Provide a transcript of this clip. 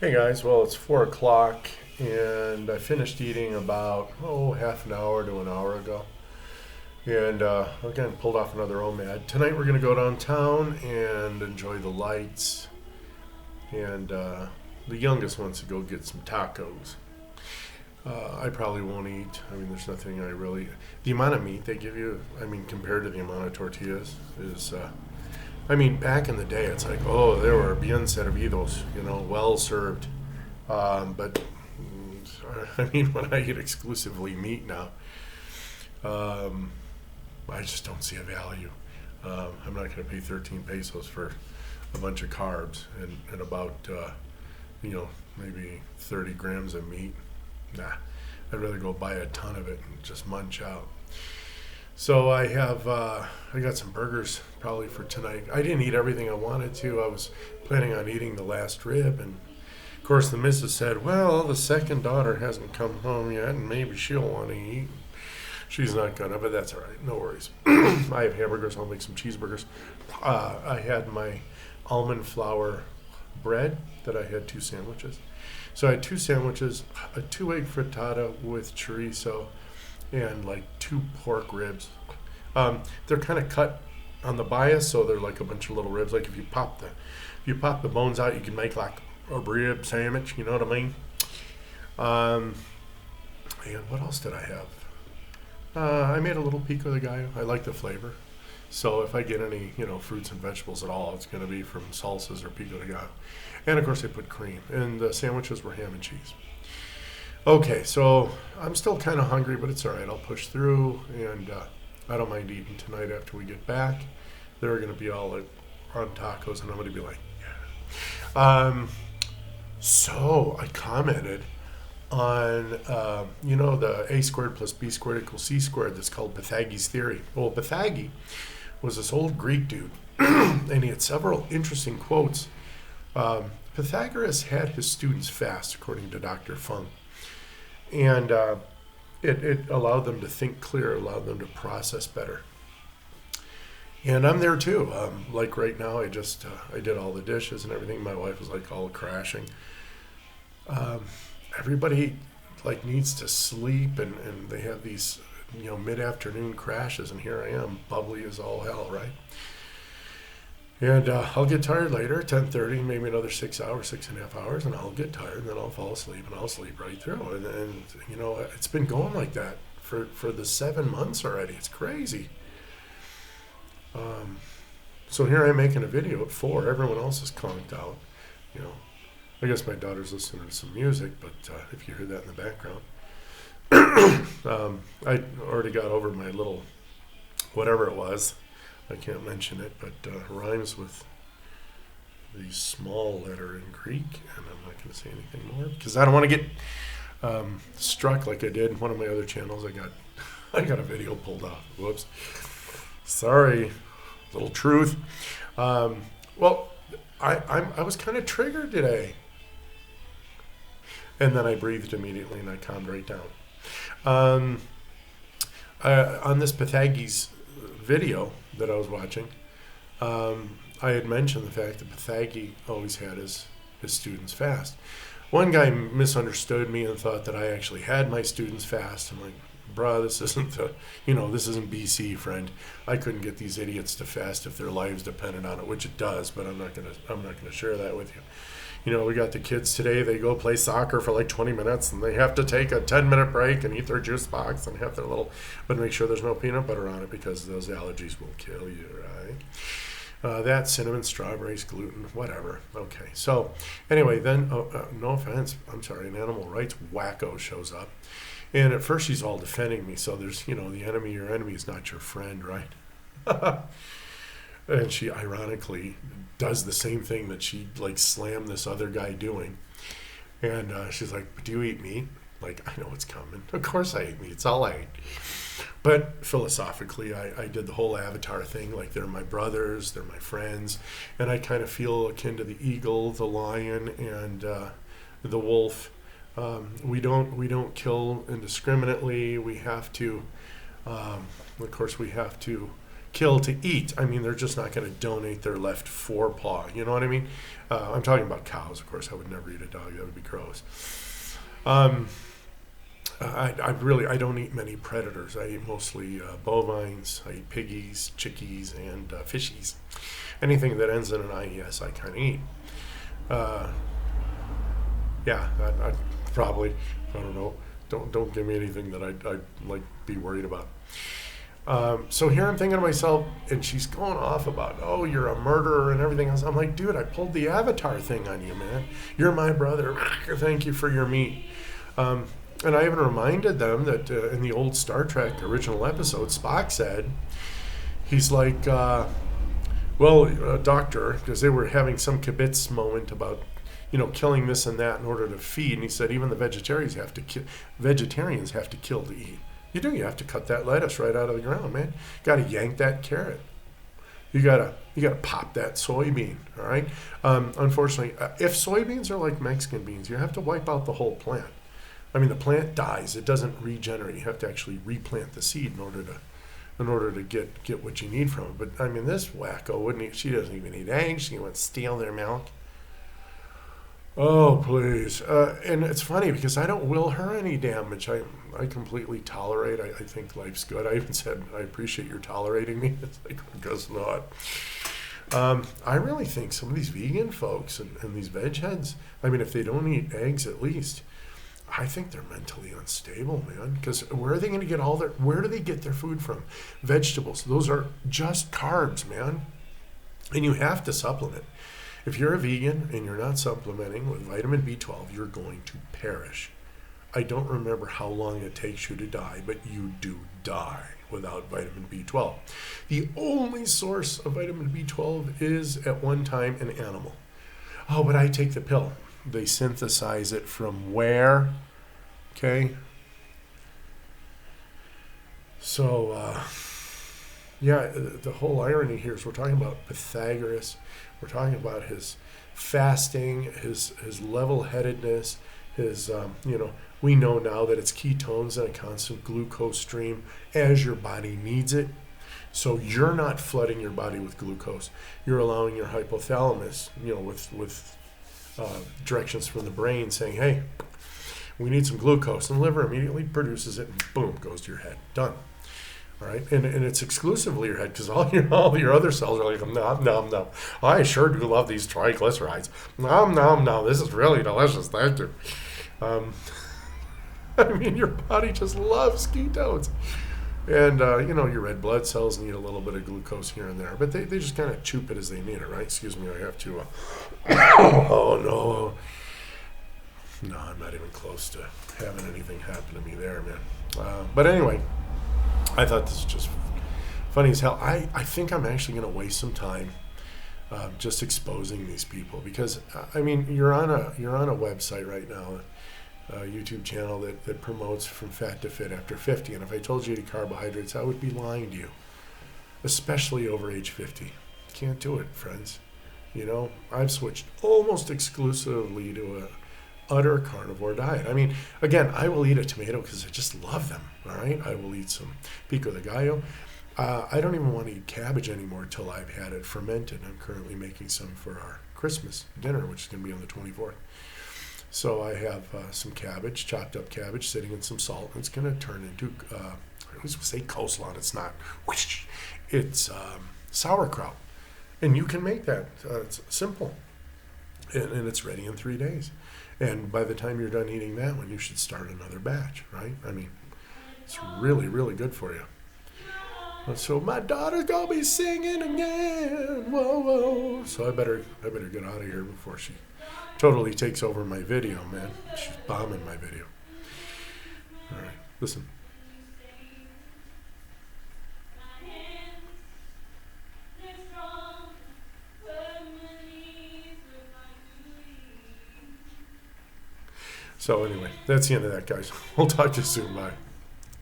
Hey guys, well it's 4 o'clock and I finished eating about half an hour to an hour ago. And again, pulled off another OMAD. Tonight we're gonna go downtown and enjoy the lights. And the youngest wants to go get some tacos. I probably won't eat. I mean, there's nothing I really. The amount of meat they give you, I mean, compared to the amount of tortillas, is. I mean, back in the day, it's like, oh, there were bien servidos, well served. But I mean, when I eat exclusively meat now, um, I just don't see a value. I'm not going to pay 13 pesos for a bunch of carbs and about, maybe 30 grams of meat. Nah, I'd rather go buy a ton of it and just munch out. So I got some burgers probably for tonight. I didn't eat everything I wanted to. I was planning on eating the last rib, and of course the missus said, "Well, the second daughter hasn't come home yet, and maybe she'll want to eat." She's not gonna, but that's all right. No worries. I have hamburgers. I'll make some cheeseburgers. I had my almond flour bread that I had two sandwiches. So I had two sandwiches, a two-egg frittata with chorizo, and like two pork ribs. They're kind of cut on the bias, so they're like a bunch of little ribs. Like if you pop the bones out, you can make like a rib sandwich. You know what I mean? Um, and what else did I have? I made a little pico de gallo. I like the flavor. So if I get any, fruits and vegetables at all, it's going to be from salsas or pico de gallo. And of course, I put cream. And the sandwiches were ham and cheese. Okay, so I'm still kind of hungry, but it's all right. I'll push through, and I don't mind eating tonight after we get back. They're going to be all like, on tacos, and I'm going to be like, yeah. So I commented on, the a squared plus b squared equals c squared that's called Pythagoras' theory. Well, Pythagoras was this old Greek dude, and he had several interesting quotes. Pythagoras had his students fast, according to Dr. Funk. And it allowed them to think clear, allowed them to process better. And I'm there too. Like right now, I did all the dishes and everything. My wife was like all crashing. Everybody like needs to sleep, and they have these mid-afternoon crashes, and here I am, bubbly as all hell, right? And I'll get tired later, 10:30, maybe another 6 hours, 6.5 hours, and I'll get tired, and then I'll fall asleep, and I'll sleep right through. And it's been going like that for the 7 months already. It's crazy. So here I'm making a video at 4. Everyone else is conked out. You know, I guess my daughter's listening to some music, but if you hear that in the background. I already got over my little whatever it was. I can't mention it, but rhymes with the small letter in Greek, and I'm not going to say anything more because I don't want to get struck like I did in one of my other channels. I got a video pulled off. Whoops. Sorry. Little truth. Well, I was kind of triggered today, and then I breathed immediately and I calmed right down. On this Pythagoras video that I was watching, I had mentioned the fact that Pythagoras always had his students fast. One guy misunderstood me and thought that I actually had my students fast. I'm like, bruh, this isn't BC, friend. I couldn't get these idiots to fast if their lives depended on it, which it does, but I'm not gonna share that with you. We got the kids today, they go play soccer for like 20 minutes and they have to take a 10-minute break and eat their juice box and have their but make sure there's no peanut butter on it because those allergies will kill you, right? That, cinnamon, strawberries, gluten, whatever. Okay, so anyway, then, no offense, I'm sorry, an animal rights wacko shows up. And at first she's all defending me, so there's, the enemy, your enemy is not your friend, right? And she ironically does the same thing that she slammed this other guy doing. And she's like, "But do you eat meat?" Like, I know it's coming. Of course I eat meat. It's all I eat. But philosophically, I did the whole avatar thing. Like, they're my brothers, they're my friends. And I kind of feel akin to the eagle, the lion, and the wolf. We don't kill indiscriminately. We have to, of course, kill to eat. I mean, they're just not going to donate their left forepaw. You know what I mean? I'm talking about cows, of course. I would never eat a dog. That would be gross. I don't eat many predators. I eat mostly bovines. I eat piggies, chickies, and fishies. Anything that ends in an IES, I kind of eat. I'd probably, I don't know. Don't give me anything that I'd like be worried about. So here I'm thinking to myself, and she's going off about, oh, you're a murderer and everything else. I'm like, dude, I pulled the Avatar thing on you, man. You're my brother. Thank you for your meat. And I even reminded them that in the old Star Trek original episode, Spock said, he's like, doctor, because they were having some kibitz moment about, killing this and that in order to feed. And he said, even the vegetarians have to kill to eat. You have to cut that lettuce right out of the ground, man. Got to yank that carrot. You gotta pop that soybean, all right? Unfortunately, if soybeans are like Mexican beans, you have to wipe out the whole plant. I mean, the plant dies; it doesn't regenerate. You have to actually replant the seed in order to get what you need from it. But I mean, this wacko wouldn't eat. She doesn't even eat eggs. She wants to steal their milk. Oh, please. And it's funny because I don't will her any damage. I completely tolerate. I think life's good. I even said, I appreciate your tolerating me. It's like, I guess not. I really think some of these vegan folks and these veg heads, I mean, if they don't eat eggs at least, I think they're mentally unstable, man. Because where are they going to get where do they get their food from? Vegetables. Those are just carbs, man. And you have to supplement. If you're a vegan and you're not supplementing with vitamin B12, you're going to perish. I don't remember how long it takes you to die, but you do die without vitamin B12. The only source of vitamin B12 is, at one time, an animal. Oh, but I take the pill. They synthesize it from where? Okay. So, the whole irony here is we're talking about Pythagoras. We're talking about his fasting, his level-headedness, his, we know now that it's ketones and a constant glucose stream as your body needs it. So you're not flooding your body with glucose. You're allowing your hypothalamus, with directions from the brain saying, hey, we need some glucose. And the liver immediately produces it and boom, goes to your head. Done. All right, and it's exclusively your head because all your other cells are like, nom, nom, nom. I sure do love these triglycerides. Nom, nom, nom. This is really delicious. Thank you. I mean, your body just loves ketones. And, your red blood cells need a little bit of glucose here and there. But they just kind of choop it as they need it, right? Excuse me, I have to... oh, no. No, I'm not even close to having anything happen to me there, man. But anyway... I thought this was just funny as hell. I think I'm actually going to waste some time just exposing these people because I mean you're on a website right now, a YouTube channel that promotes from fat to fit after 50. And if I told you to eat carbohydrates, I would be lying to you, especially over age 50. Can't do it, friends. I've switched almost exclusively to a utter carnivore diet. I mean, again, I will eat a tomato because I just love them, all right? I will eat some pico de gallo. I don't even want to eat cabbage anymore till I've had it fermented. I'm currently making some for our Christmas dinner, which is going to be on the 24th. So I have some cabbage, chopped up cabbage, sitting in some salt. It's going to turn into, I always say coleslaw, it's not. It's sauerkraut. And you can make that. It's simple. And it's ready in 3 days. And by the time you're done eating that one, you should start another batch, right? I mean, it's really, really good for you. So my daughter's gonna be singing again, whoa, whoa. So I better get out of here before she totally takes over my video, man. She's bombing my video. All right, listen. So anyway, that's the end of that, guys. We'll talk to you soon. Bye.